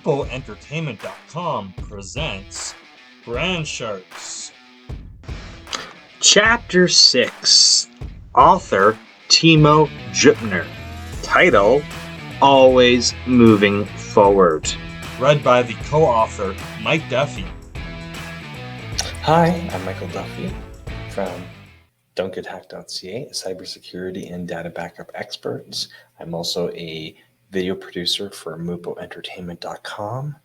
MupoEntertainment.com presents Brand Sharks. Chapter 6. Author Timo Juptner. Title, Always Moving Forward. Read by the co-author Mike Duffy. Hi, I'm Michael Duffy from don'tgethacked.ca, a cybersecurity and data backup expert. I'm also a video producer for MupoEntertainment.com.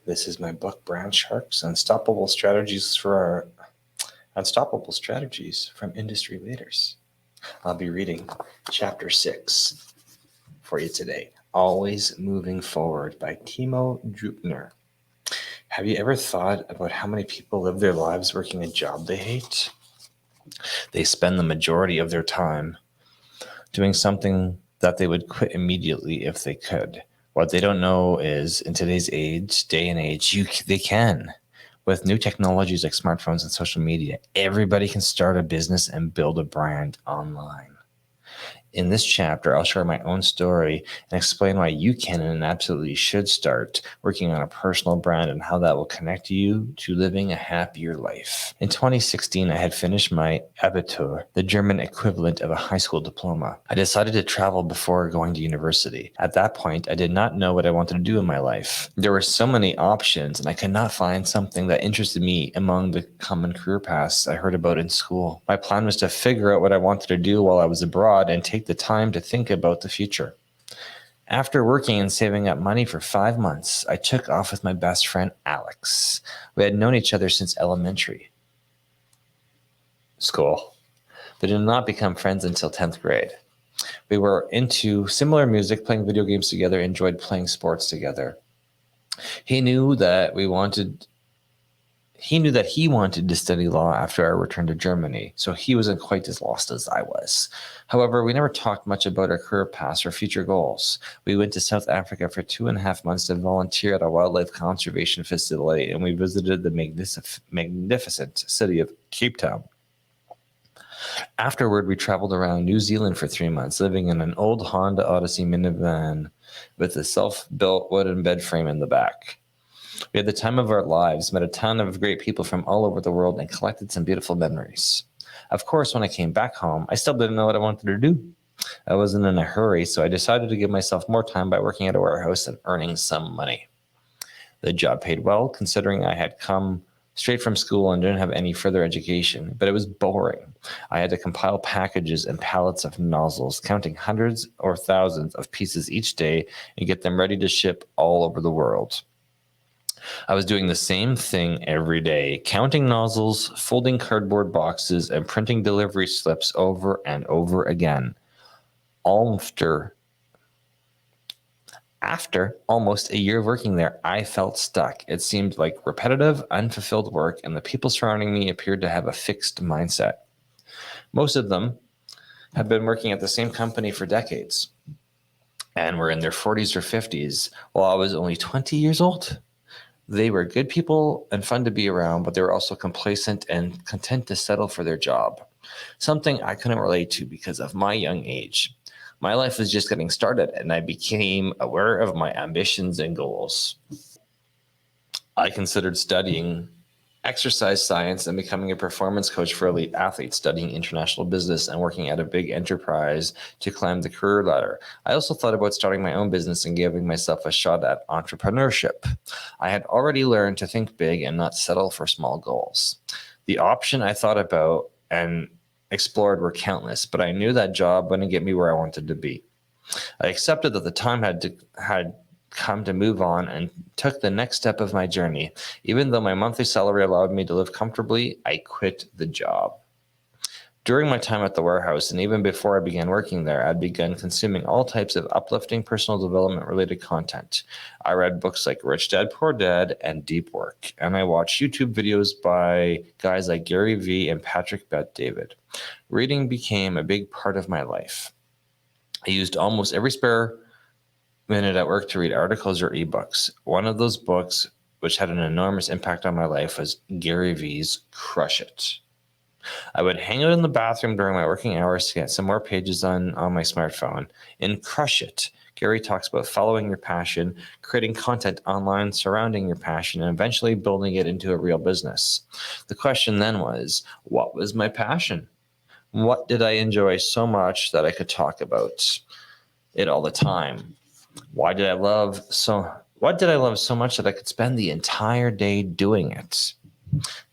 This is my book, Brand Sharks, Unstoppable Strategies from Industry Leaders. I'll be reading Chapter 6 for you today, Always Moving Forward by Timo Juptner. Have you ever thought about how many people live their lives working a job they hate? They spend the majority of their time doing something that they would quit immediately if they could. What they don't know is, in today's day and age, they can. With new technologies like smartphones and social media, everybody can start a business and build a brand online. In this chapter, I'll share my own story and explain why you can and absolutely should start working on a personal brand and how that will connect you to living a happier life. In 2016, I had finished my Abitur, the German equivalent of a high school diploma. I decided to travel before going to university. At that point, I did not know what I wanted to do in my life. There were so many options, and I could not find something that interested me among the common career paths I heard about in school. My plan was to figure out what I wanted to do while I was abroad and take the time to think about the future. After working and saving up money for 5 months, I took off with my best friend, Alex. We had known each other since elementary school, but did not become friends until 10th grade. We were into similar music, playing video games together, enjoyed playing sports together. He knew that he wanted to study law after our return to Germany, so he wasn't quite as lost as I was. However, we never talked much about our career paths or future goals. We went to South Africa for 2.5 months to volunteer at a wildlife conservation facility, and we visited the magnificent city of Cape Town. Afterward, we traveled around New Zealand for 3 months, living in an old Honda Odyssey minivan with a self-built wooden bed frame in the back. We had the time of our lives, met a ton of great people from all over the world, and collected some beautiful memories. Of course, when I came back home, I still didn't know what I wanted to do. I wasn't in a hurry, so I decided to give myself more time by working at a warehouse and earning some money. The job paid well, considering I had come straight from school and didn't have any further education, but it was boring. I had to compile packages and pallets of nozzles, counting hundreds or thousands of pieces each day and get them ready to ship all over the world. I was doing the same thing every day, counting nozzles, folding cardboard boxes, and printing delivery slips over and over again. After almost a year of working there, I felt stuck. It seemed like repetitive, unfulfilled work, and the people surrounding me appeared to have a fixed mindset. Most of them had been working at the same company for decades and were in their 40s or 50s, while I was only 20 years old. They were good people and fun to be around, but they were also complacent and content to settle for their job, something I couldn't relate to because of my young age. My life was just getting started, and I became aware of my ambitions and goals. I considered studying exercise science and becoming a performance coach for elite athletes, studying international business and working at a big enterprise to climb the career ladder. I also thought about starting my own business and giving myself a shot at entrepreneurship. I had already learned to think big and not settle for small goals. The option I thought about and explored were countless, but I knew that job wouldn't get me where I wanted to be. I accepted that the time had come to move on and took the next step of my journey. Even though my monthly salary allowed me to live comfortably, I quit the job. During my time at the warehouse, and even before I began working there, I'd begun consuming all types of uplifting personal development-related content. I read books like Rich Dad, Poor Dad, and Deep Work, and I watched YouTube videos by guys like Gary Vee and Patrick Bet-David. Reading became a big part of my life. I used almost every spare minute at work to read articles or ebooks. One of those books, which had an enormous impact on my life, was Gary Vee's Crush It. I would hang out in the bathroom during my working hours to get some more pages on my smartphone and crush it. Gary talks about following your passion, creating content online surrounding your passion, and eventually building it into a real business. The question then was, what was my passion? What did I enjoy so much that I could talk about it all the time? What did I love so much that I could spend the entire day doing it?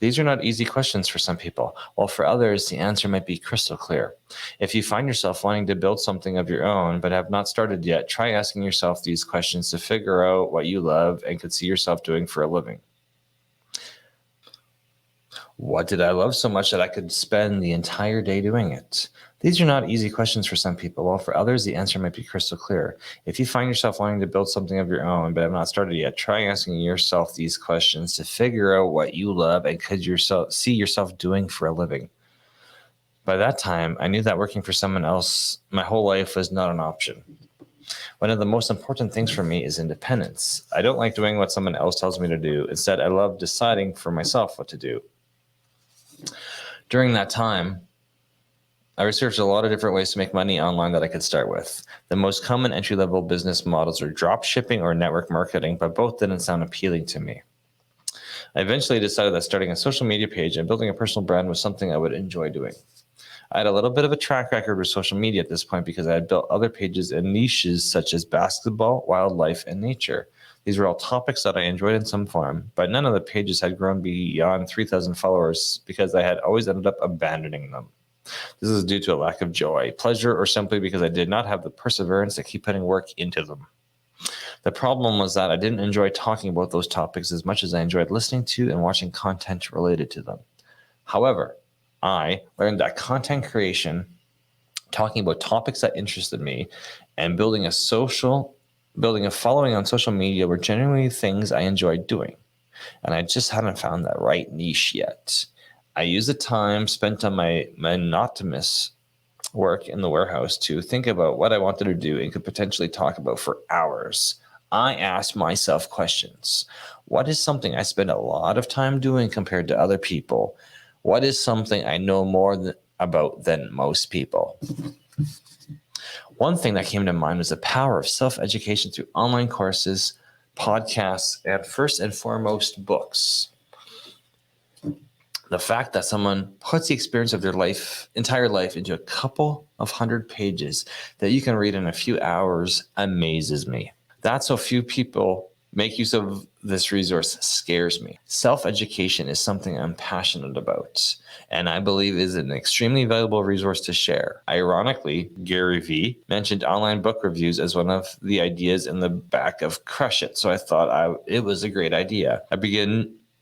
These are not easy questions for some people, while for others, the answer might be crystal clear. If you find yourself wanting to build something of your own but have not started yet, try asking yourself these questions to figure out what you love and could see yourself doing for a living. What did I love so much that I could spend the entire day doing it? These are not easy questions for some people, while for others, the answer might be crystal clear. If you find yourself wanting to build something of your own but have not started yet, try asking yourself these questions to figure out what you love and could see yourself doing for a living. By that time, I knew that working for someone else my whole life was not an option. One of the most important things for me is independence. I don't like doing what someone else tells me to do. Instead, I love deciding for myself what to do. During that time, I researched a lot of different ways to make money online that I could start with. The most common entry-level business models are drop shipping or network marketing, but both didn't sound appealing to me. I eventually decided that starting a social media page and building a personal brand was something I would enjoy doing. I had a little bit of a track record with social media at this point because I had built other pages in niches such as basketball, wildlife, and nature. These were all topics that I enjoyed in some form, but none of the pages had grown beyond 3,000 followers because I had always ended up abandoning them. This is due to a lack of joy, pleasure, or simply because I did not have the perseverance to keep putting work into them. The problem was that I didn't enjoy talking about those topics as much as I enjoyed listening to and watching content related to them. However, I learned that content creation, talking about topics that interested me, and building a following on social media were generally things I enjoyed doing. And I just hadn't found that right niche yet. I used the time spent on my monotonous work in the warehouse to think about what I wanted to do and could potentially talk about for hours. I asked myself questions. What is something I spend a lot of time doing compared to other people? What is something I know more about than most people? One thing that came to mind was the power of self-education through online courses, podcasts, and first and foremost, books. The fact that someone puts the experience of their entire life into a couple of hundred pages that you can read in a few hours amazes me. That so few people make use of this resource scares me. Self-education is something I'm passionate about, and I believe is an extremely valuable resource to share. Ironically, Gary Vee mentioned online book reviews as one of the ideas in the back of Crush It, so I thought it was a great idea.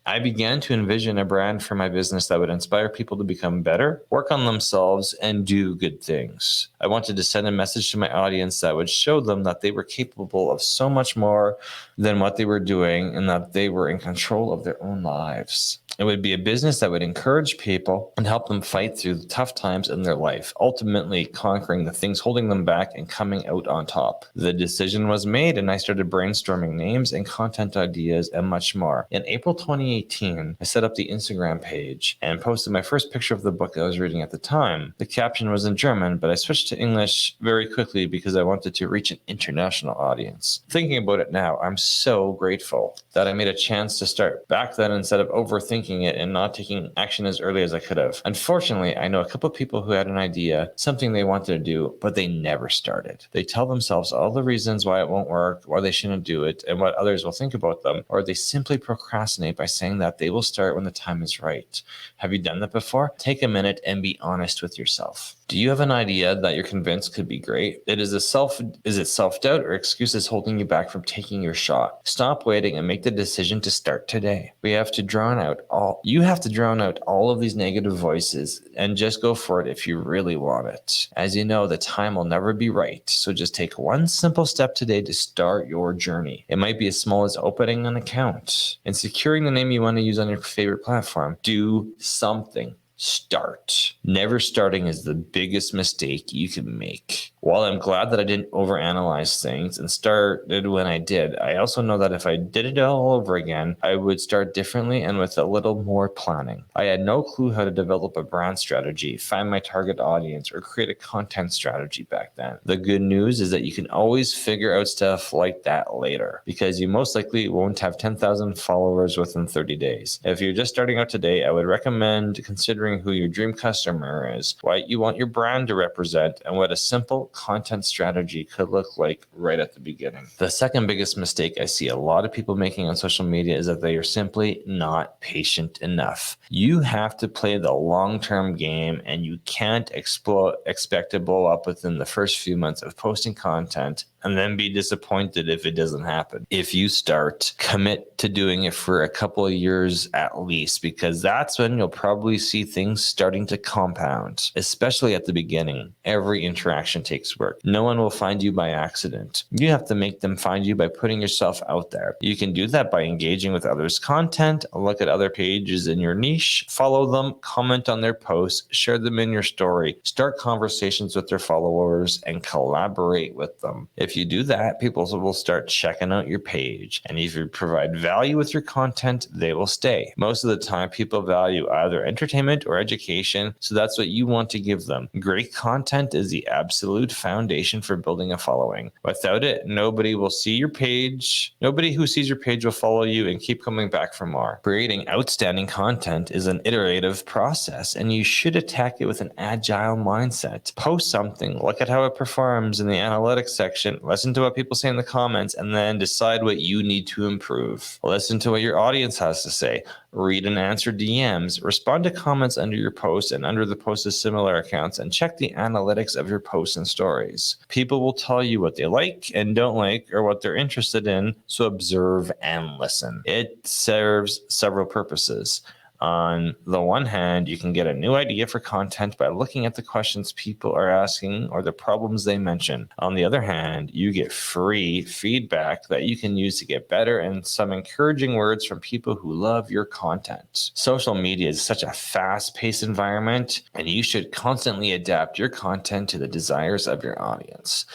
I began to envision a brand for my business that would inspire people to become better, work on themselves, and do good things. I wanted to send a message to my audience that would show them that they were capable of so much more than what they were doing and that they were in control of their own lives. It would be a business that would encourage people and help them fight through the tough times in their life, ultimately conquering the things holding them back and coming out on top. The decision was made, and I started brainstorming names and content ideas and much more. In April 2018, I set up the Instagram page and posted my first picture of the book I was reading at the time. The caption was in German, but I switched to English very quickly because I wanted to reach an international audience. Thinking about it now, I'm so grateful that I made a chance to start back then instead of overthinking it and not taking action as early as I could have. Unfortunately, I know a couple of people who had an idea, something they wanted to do, but they never started. They tell themselves all the reasons why it won't work, why they shouldn't do it, and what others will think about them, or they simply procrastinate by saying that they will start when the time is right. Have you done that before? Take a minute and be honest with yourself. Do you have an idea that you're convinced could be great? Is it self-doubt or excuses holding you back from taking your shot? Stop waiting and make the decision to start today. You have to drown out all of these negative voices and just go for it if you really want it. As you know, the time will never be right. So just take one simple step today to start your journey. It might be as small as opening an account and securing the name you want to use on your favorite platform. Do something. Start. Never starting is the biggest mistake you can make. While I'm glad that I didn't overanalyze things and started when I did, I also know that if I did it all over again, I would start differently and with a little more planning. I had no clue how to develop a brand strategy, find my target audience, or create a content strategy back then. The good news is that you can always figure out stuff like that later, because you most likely won't have 10,000 followers within 30 days. If you're just starting out today, I would recommend considering who your dream customer is, what you want your brand to represent, and what a simple content strategy could look like right at the beginning. The second biggest mistake I see a lot of people making on social media is that they are simply not patient enough. You have to play the long-term game, and you can't expect to blow up within the first few months of posting content and then be disappointed if it doesn't happen. If you start, commit to doing it for a couple of years at least, because that's when you'll probably see things starting to compound, especially at the beginning. Every interaction takes work. No one will find you by accident. You have to make them find you by putting yourself out there. You can do that by engaging with others' content, look at other pages in your niche, follow them, comment on their posts, share them in your story, start conversations with their followers, and collaborate with them. If you do that, people will start checking out your page. And if you provide value with your content, they will stay. Most of the time, people value either entertainment or education, so that's what you want to give them. Great content is the absolute foundation for building a following. Without it, nobody will see your page. Nobody who sees your page will follow you and keep coming back for more. Creating outstanding content is an iterative process, and you should attack it with an agile mindset. Post something, look at how it performs in the analytics section, listen to what people say in the comments, and then decide what you need to improve. Listen to what your audience has to say. Read and answer DMs. Respond to comments under your post and under the post of similar accounts, and check the analytics of your posts and stories. People will tell you what they like and don't like or what they're interested in, so observe and listen. It serves several purposes. On the one hand, you can get a new idea for content by looking at the questions people are asking or the problems they mention. On the other hand, you get free feedback that you can use to get better and some encouraging words from people who love your content. Social media is such a fast-paced environment, and you should constantly adapt your content to the desires of your audience.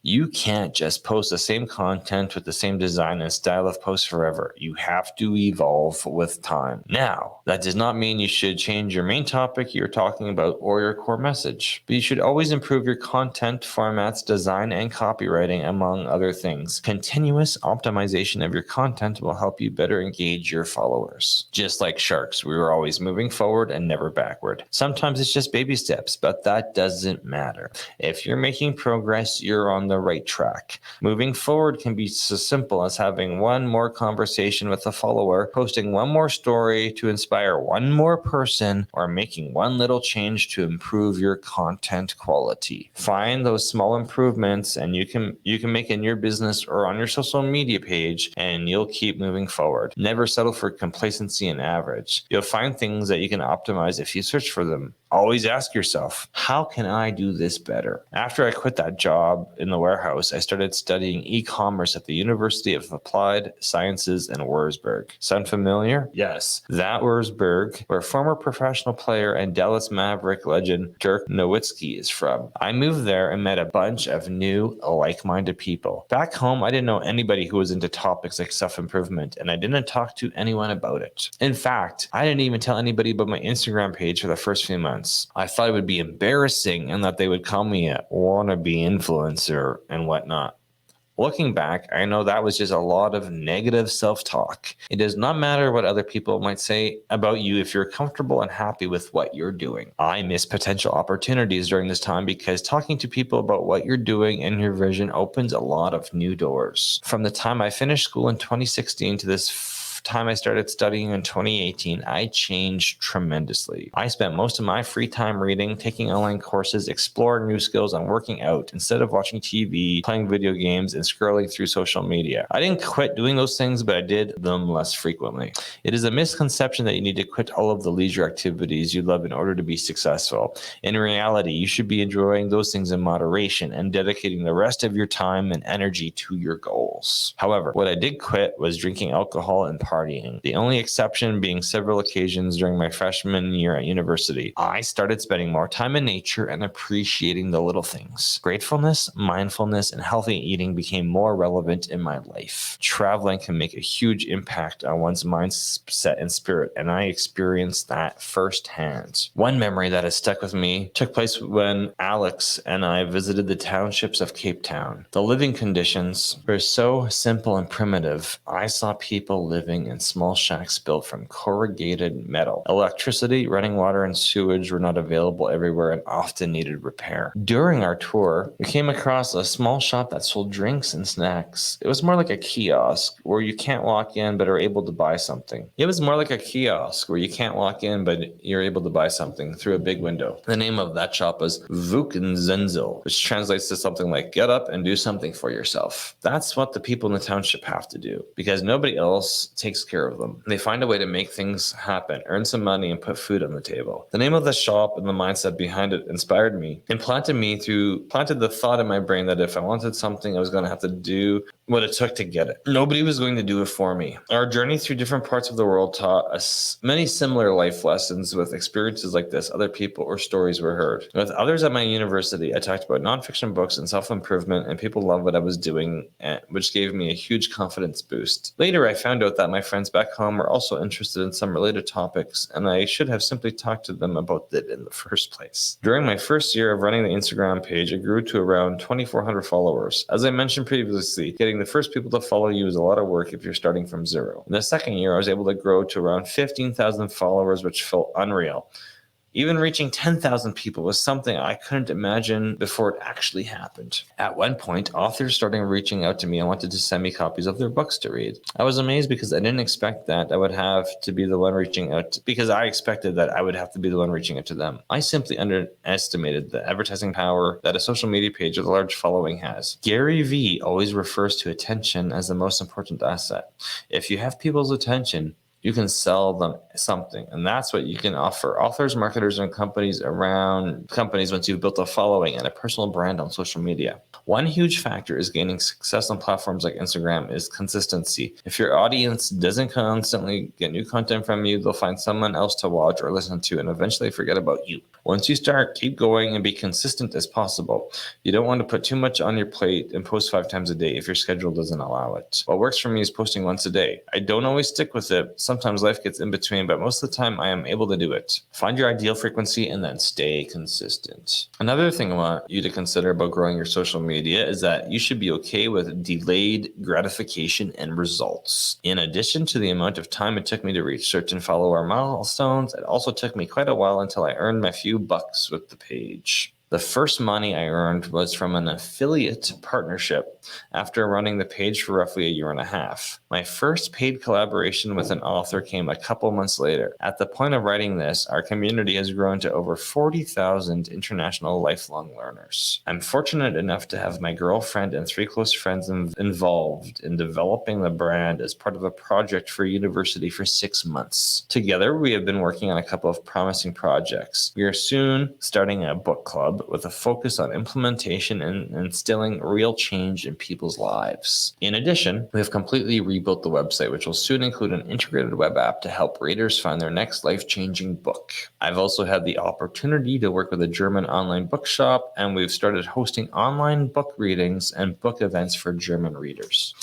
You can't just post the same content with the same design and style of post forever. You have to evolve with time. Now, that does not mean you should change your main topic you're talking about or your core message, but you should always improve your content formats, design, and copywriting, among other things. Continuous optimization of your content will help you better engage your followers. Just like sharks, we were always moving forward and never backward. Sometimes it's just baby steps, but that doesn't matter. If you're making progress, you're on the right track. Moving forward can be so simple as having one more conversation with a follower, posting one more story to inspire one more person, or making one little change to improve your content quality. Find those small improvements and you can make in your business or on your social media page, and you'll keep moving forward. Never settle for complacency and average. You'll find things that you can optimize if you search for them. Always ask yourself, how can I do this better? After I quit that job in the warehouse, I started studying e-commerce at the University of Applied Sciences in Wurzburg. Sound familiar? Yes, that Wurzburg, where former professional player and Dallas Maverick legend Dirk Nowitzki is from. I moved there and met a bunch of new, like-minded people. Back home, I didn't know anybody who was into topics like self-improvement, and I didn't talk to anyone about it. In fact, I didn't even tell anybody about my Instagram page for the first few months. I thought it would be embarrassing and that they would call me a wannabe influencer and whatnot. Looking back, I know that was just a lot of negative self-talk. It does not matter what other people might say about you if you're comfortable and happy with what you're doing. I missed potential opportunities during this time because talking to people about what you're doing and your vision opens a lot of new doors. From the time I finished school in 2016 to this time I started studying in 2018, I changed tremendously. I spent most of my free time reading, taking online courses, exploring new skills, and working out instead of watching TV, playing video games, and scrolling through social media. I didn't quit doing those things, but I did them less frequently. It is a misconception that you need to quit all of the leisure activities you love in order to be successful. In reality, you should be enjoying those things in moderation and dedicating the rest of your time and energy to your goals. However, what I did quit was drinking alcohol and partying partying, the only exception being several occasions during my freshman year at university. I started spending more time in nature and appreciating the little things. Gratefulness, mindfulness, and healthy eating became more relevant in my life. Traveling can make a huge impact on one's mindset and spirit, and I experienced that firsthand. One memory that has stuck with me took place when Alex and I visited the townships of Cape Town. The living conditions were so simple and primitive. I saw people living in small shacks built from corrugated metal. Electricity, running water, and sewage were not available everywhere and often needed repair. During our tour, we came across a small shop that sold drinks and snacks. It was more like a kiosk where you can't walk in but are able to buy something. It was more like a kiosk where you can't walk in but you're able to buy something through a big window. The name of that shop was Vukenzenzel, which translates to something like get up and do something for yourself. That's what the people in the township have to do because nobody else takes care of them. They find a way to make things happen, earn some money, and put food on the table. The name of the shop and the mindset behind it inspired me and planted the thought in my brain that if I wanted something, I was going to have to do what it took to get it. Nobody was going to do it for me. Our journey through different parts of the world taught us many similar life lessons. With experiences like this, other people or stories were heard. With others at my university, I talked about nonfiction books and self-improvement, and people loved what I was doing, which gave me a huge confidence boost. Later, I found out that my friends back home were also interested in some related topics, and I should have simply talked to them about it in the first place. During my first year of running the Instagram page, it grew to around 2,400 followers. As I mentioned previously, getting the first people to follow you is a lot of work if you're starting from zero. In the second year, I was able to grow to around 15,000 followers, which felt unreal. Even reaching 10,000 people was something I couldn't imagine before it actually happened. At one point, authors started reaching out to me and wanted to send me copies of their books to read. I was amazed because I didn't expect that I would have to be the one reaching out, because I expected that I would have to be the one reaching out to them. I simply underestimated the advertising power that a social media page with a large following has. Gary Vee always refers to attention as the most important asset. If you have people's attention, you can sell them something, and that's what you can offer authors, marketers, and companies once you've built a following and a personal brand on social media. One huge factor is gaining success on platforms like Instagram is consistency. If your audience doesn't constantly get new content from you, they'll find someone else to watch or listen to and eventually forget about you. Once you start, keep going and be consistent as possible. You don't want to put too much on your plate and post 5 times a day if your schedule doesn't allow it. What works for me is posting once a day. I don't always stick with it. Sometimes life gets in between, but most of the time I am able to do it. Find your ideal frequency and then stay consistent. Another thing I want you to consider about growing your social media is that you should be okay with delayed gratification and results. In addition to the amount of time it took me to reach certain follower milestones, it also took me quite a while until I earned my few bucks with the page. The first money I earned was from an affiliate partnership after running the page for roughly a year and a half. My first paid collaboration with an author came a couple months later. At the point of writing this, our community has grown to over 40,000 international lifelong learners. I'm fortunate enough to have my girlfriend and 3 close friends involved in developing the brand as part of a project for university for 6 months. Together, we have been working on a couple of promising projects. We are soon starting a book club with a focus on implementation and instilling real change in people's lives. In addition, we have completely rebuilt the website, which will soon include an integrated web app to help readers find their next life-changing book. I've also had the opportunity to work with a German online bookshop, and we've started hosting online book readings and book events for German readers.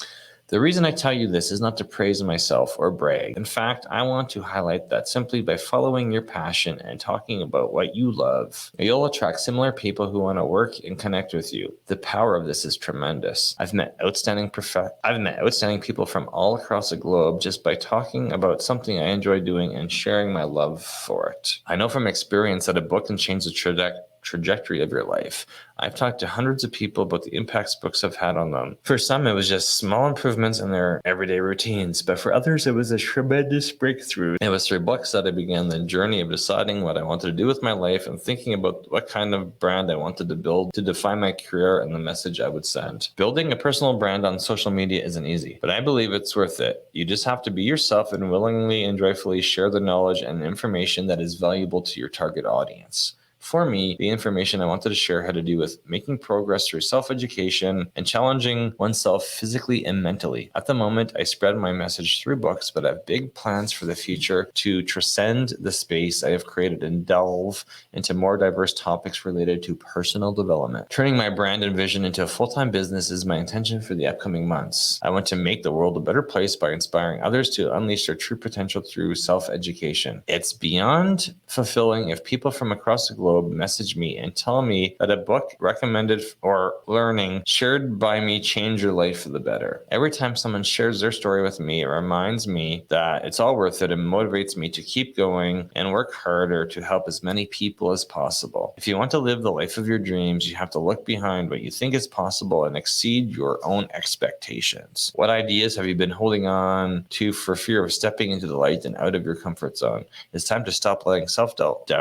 The reason I tell you this is not to praise myself or brag. In fact, I want to highlight that simply by following your passion and talking about what you love, you'll attract similar people who want to work and connect with you. The power of this is tremendous. I've met outstanding people from all across the globe just by talking about something I enjoy doing and sharing my love for it. I know from experience that a book can change the trajectory of your life. I've talked to hundreds of people about the impacts books have had on them. For some, it was just small improvements in their everyday routines, but for others, it was a tremendous breakthrough. It was through books that I began the journey of deciding what I wanted to do with my life and thinking about what kind of brand I wanted to build to define my career and the message I would send. Building a personal brand on social media isn't easy, but I believe it's worth it. You just have to be yourself and willingly and joyfully share the knowledge and information that is valuable to your target audience. For me, the information I wanted to share had to do with making progress through self-education and challenging oneself physically and mentally. At the moment, I spread my message through books, but I have big plans for the future to transcend the space I have created and delve into more diverse topics related to personal development. Turning my brand and vision into a full-time business is my intention for the upcoming months. I want to make the world a better place by inspiring others to unleash their true potential through self-education. It's beyond fulfilling if people from across the globe message me and tell me that a book recommended or learning shared by me changed your life for the better. Every time someone shares their story with me, it reminds me that it's all worth it and motivates me to keep going and work harder to help as many people as possible. If you want to live the life of your dreams, you have to look behind what you think is possible and exceed your own expectations. What ideas have you been holding on to for fear of stepping into the light and out of your comfort zone? It's time to stop letting self-doubt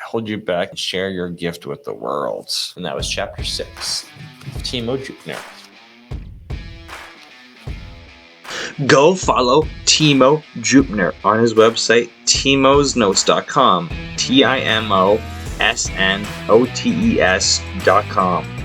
hold you back and share your gift with the world. And that was chapter 6. Timo Juptner. Go follow Timo Juptner on his website, timosnotes.com. TIMOSNOTES.com.